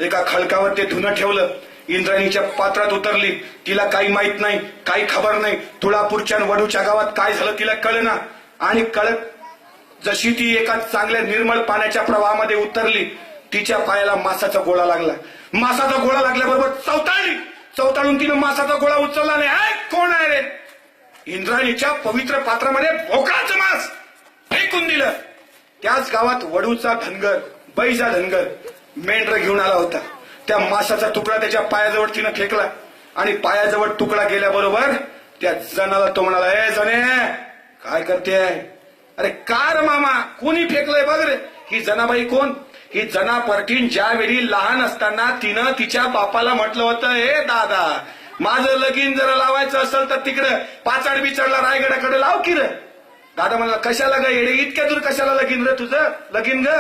एका खडकावर ते धुणं ठेवलं. इंद्राणीच्या पात्रात उतरली. तिला काही माहित नाही, काही खबर नाही. तुळापूरच्या वडूच्या गावात काय झालं तिला कळना. आणि कळत जशी ती एका चांगल्या निर्मळ पाण्याच्या प्रवाहामध्ये उतरली, तिच्या पायाला मासाचा गोळा लागला. मासाचा गोळा लागल्याबरोबर चवताळून तिनं मासाचा गोळा उचलला नाही. कोण आहे रे? इंद्राणीच्या पवित्र पात्रामध्ये भोकळाचं मांस फेकून दिलं. त्याच गावात वडूचा धनगर, बैजा धनगर मेंढर घेऊन आला होता. त्या मासाचा तुकडा त्याच्या पायाजवळ तिनं फेकला आणि पायाजवळ तुकडा गेल्याबरोबर त्या जनाला तो म्हणाला, ए जने काय करते? अरे कार मामा, कोणी फेकलंय बघ रे. ही जनाबाई कोण? ही जना परटीन ज्यावेळी लहान असताना तिनं तिच्या बापाला म्हटलं होतं, हे दादा माझं लगीन जरा लावायचं असेल तर तिकडं पाचाड बिचाडला रायगडाकडे लाव की रे. दादा म्हणला, कशाला ग येडे, इतक्या दूर कशाला लगीन रे तुझं? लगीन ग.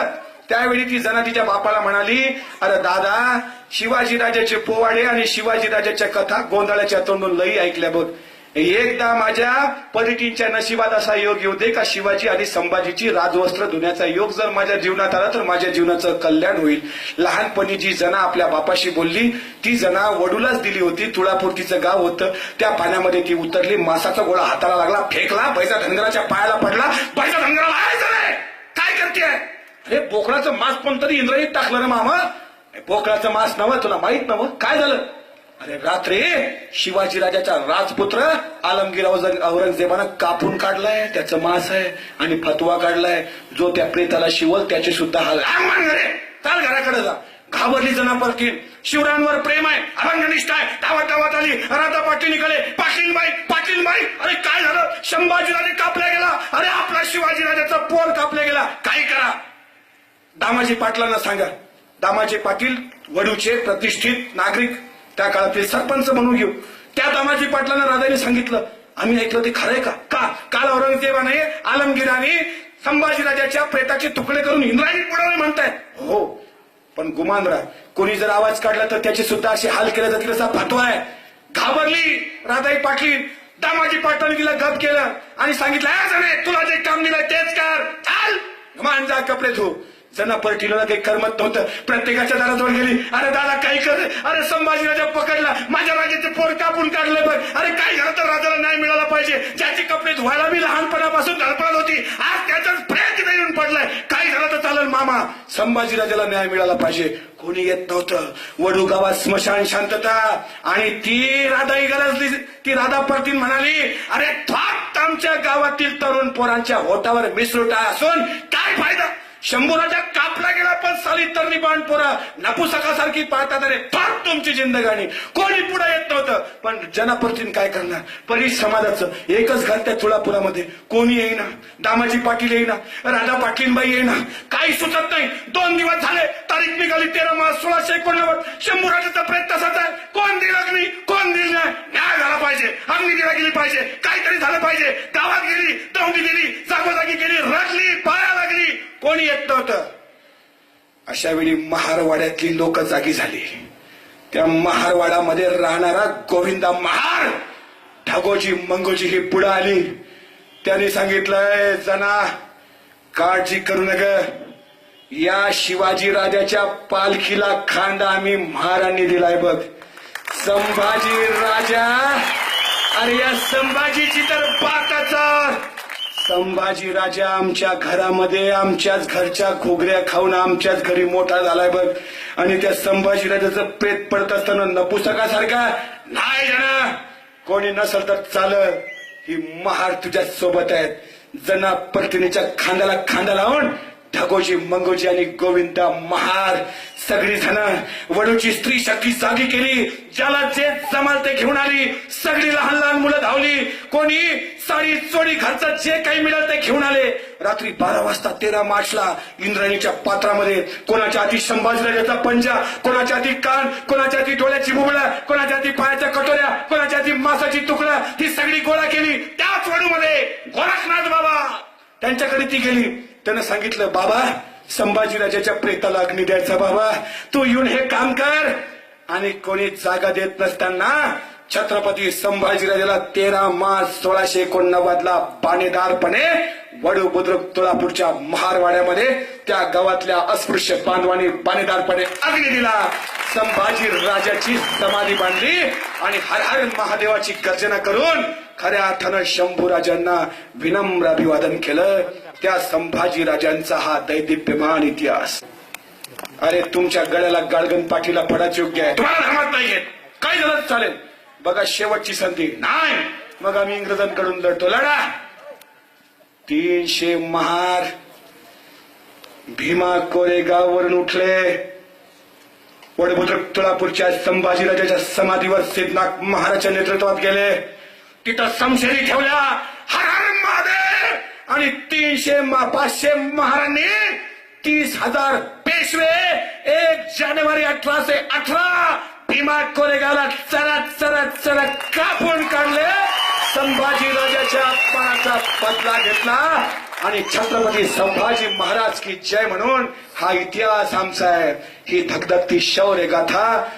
त्यावेळी ती जना तिच्या बापाला म्हणाली, अरे दादा शिवाजीराजाचे पोवाडे आणि शिवाजीराजाच्या कथा गोंधळाच्या तोंडून लई ऐकल्या बघ. एकदा माझ्या परिटींच्या नशिबात असा योग येऊ दे का शिवाजी आणि संभाजीची राजवस्त्र धुण्याचा योग जर माझ्या जीवनात आला तर माझ्या जीवनाचं कल्याण होईल. लहानपणी जी जना आपल्या बापाशी बोलली ती जना वडूलाच दिली होती. तुळापूर तिचं गाव होतं. त्या पाण्यामध्ये ती उतरली. मासाचा गोळा हाताला लागला, फेकला. बैजा धनगराच्या पायाला पडला. बैजा धनगराला, काय करते? अरे बोकडाचं मांस पण तरी इंद्राणीत टाकलं ना मामा. बोकडाचं मांस नवं, तुला माहित नवं काय झालं? अरे रात्री शिवाजी राजाचा राजपुत्र आलमगीर औरंगजेबानं कापून काढलाय. त्याचं मांस आहे आणि फतवा काढलाय. जो त्या प्रेताला शिवल त्याचे सुद्धा हाल. चाल घराकडे जा. घाबरली जना परकीन. शिवरायांवर प्रेम आहे, अभंगनिष्ठा आहे. धावत आली. राधा पाटील निघाले. पाटीलबाई अरे काय झालं? संभाजीराजे कापला गेला. अरे आपला शिवाजीराजाचा पोर कापला गेला. काय करा? दामाजी पाटलांना सांगा. दामाजी पाटील वडूचे प्रतिष्ठित नागरिक, त्या काळातले सरपंच म्हणून घेऊ. त्या दामाजी पाटलांना राजाने सांगितलं, आम्ही ऐकलं ते खरंय का? काल औरंगजेबाने आलमगीराने संभाजीराजाच्या प्रेताचे तुकडे करून इंद्रायणीत बुडवले म्हणताय. हो, पण गुमान राहा, कोणी जर आवाज काढला तर त्याचे सुद्धा असे हाल केले जातील असा फतवा आहे. घाबरली राधाई पाटील. दामाजी पाटलांनी तिला गप केलं आणि सांगितलं, तुला जे काम दिलंय तेच कर. चाल गुमान जा, कपडे धु. जना परटीला काही करमत नव्हतं. प्रत्येकाच्या दाराजवळ गेली. अरे दादा काही कर. अरे संभाजीराजा पकडला. माझ्या राजाचे पोर कापून काढले बघ. अरे काय झालं तर राजाला न्याय मिळाला पाहिजे. ज्याचे कपडे धुवायला मी लहानपणापासून धडपडत होती, आज त्याचाच प्रेत येऊन पडलाय. काय झालं तर चालेल मामा, संभाजीराजाला न्याय मिळाला पाहिजे. कोणी येत नव्हतं. वडू गावात स्मशान शांतता. आणि ती राधाई गरजली. ती राधा परतीन म्हणाली, अरे फक्त आमच्या गावातील तरुण पोरांच्या होटावर मिसरूटा असून काय फायदा? शंभूराजा कापला गेला पण साली तरणी बाण पोरा नपुसकासारखी पाळतात. अरे फार तुमची जिंदगाणी. कोणी पुढे येत नव्हतं. पण जनापतीन काय करणार? परीस समाजाचं एकच घर त्या तुळापुरामध्ये. कोणी येईना. दामाजी पाटील येईना. राधा पाटीलबाई येईना. काही सुचत नाही. 2 दिवस झाले. तारीख निघाली 13 मार्च 1689. शंभूराजाचा प्रेत तसाच आहे. कोण दिल अग्नी, कोण दिल नाही. न्याय झाला पाहिजे. अग्नी दिला गेली पाहिजे. काहीतरी झालं पाहिजे. गावात गेली, दौंडी दिली, जागोजागी गेली, रडली, पाया लागली. कोणी येत नव्हतं. अशा वेळी महारवाड्यातली लोक जागी झाली. त्या महारवाड्यामध्ये राहणारा गोविंदा महार, ढगोजी मंगोजी ही पुढे आली. त्याने सांगितलंय, जना काळजी करू नका. या शिवाजी राजाच्या पालखीला खांदा आम्ही महारांनी दिलाय बघ. संभाजी राजा. अरे या संभाजीची तर बाकाचा. संभाजी राजा आमच्या घरामध्ये आमच्याच घरच्या घोगऱ्या खाऊन आमच्याच घरी मोठा झालाय बघ. आणि त्या संभाजी राजाचं प्रेत पडत असताना नपुसकासारखा नाही जना. कोणी नसल तर चाल. ही महार तुझ्या सोबत आहेत. जना परतिनीच्या खांद्याला खांदा लावून ढगोजी मंगोजी आणि गोविंदा महार सगळी जण वडूची स्त्री शक्ती जागी केली. ज्याला जे जमाल ते घेऊन आली. सगळी लहान लहान मुलं धावली. कोणी साडी चोडी घरचं जे काही मिळालं ते घेऊन आले. रात्री 12 वाजता 13 मार्चला इंद्राणीच्या पात्रामध्ये कोणाच्या हाती संभाजीराजाचा पंजा, कोणाच्या हाती कान, कोणाच्या हाती डोळ्याची बुबळा, कोणाच्या हाती पायाच्या कटोऱ्या, कोणाच्या हाती मासाची तुकडा, ती सगळी गोळा केली. त्याच वडूमध्ये गोरखनाथ बाबा त्यांच्याकडे ती गेली. त्यानं सांगितलं, बाबा संभाजीराजाच्या प्रेताला अग्नी द्यायचा. बाबा तू येऊन हे काम कर. आणि कोणी जागा देत नसताना छत्रपती संभाजीराजाला 13 मार्च 1689 बाणेदारपणे वडू बुद्रुक तुळापूरच्या महारवाड्यामध्ये त्या गावातल्या अस्पृश्य बांधवांनी बाणेदारपणे अग्नी दिला. संभाजी राजाची समाधी बांधली आणि हर हर महादेवाची गर्जना करून खऱ्या अर्थानं शंभूराजांना विनम्र अभिवादन केलं. त्या संभाजी राजांचा हा दैदिप्यमान इतिहास. अरे तुमच्या गळ्याला गाळगन पाठीला पडायचे योग्य आहे. तुम्हाला धर्मात नाहीये काय झालं चालेल. बघा शेवटची संधी नाही. मग आम्ही इंग्रजांकडून लढतो. लढा. 300 महार भीमा कोरेगाववरून उठले. वडबुद्रुक तुळापूरच्या संभाजीराजाच्या समाधीवर सिद्धनाथ महाराजच्या नेतृत्वात गेले. तिथं समशेरी ठेवल्या. हर हर महादेव. आणि 500 महारांनी 30,000 पेशवे 1 जानेवारी 1818 भीमा कोरेगावला चरत चरत चरत कापून काढले. संभाजीराजाच्या अपमानाचा बदला घेतला आणि छत्रपती संभाजी महाराज की जय म्हणून हा इतिहास आमचा आहे. ही धगधगती शौर्य गाथा